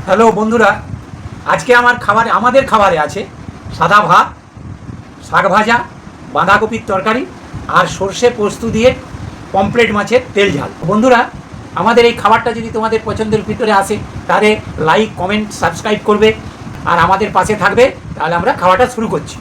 Hello বন্ধুরা, আজকে আমাদের খাবারে আছে সাদা ভাত, শাক ভাজা, বাঁধাকপির তরকারি আর সর্ষে পোস্ত দিয়ে পমফ্রেট মাছের তেল ঝাল। বন্ধুরা, আমাদের এই খাবারটা যদি তোমাদের পছন্দের ভিতরে আসে তাহলে লাইক, কমেন্ট, সাবস্ক্রাইব করবে আর আমাদের পাশে থাকবে। তাহলে আমরা খাওয়াটা শুরু করছি।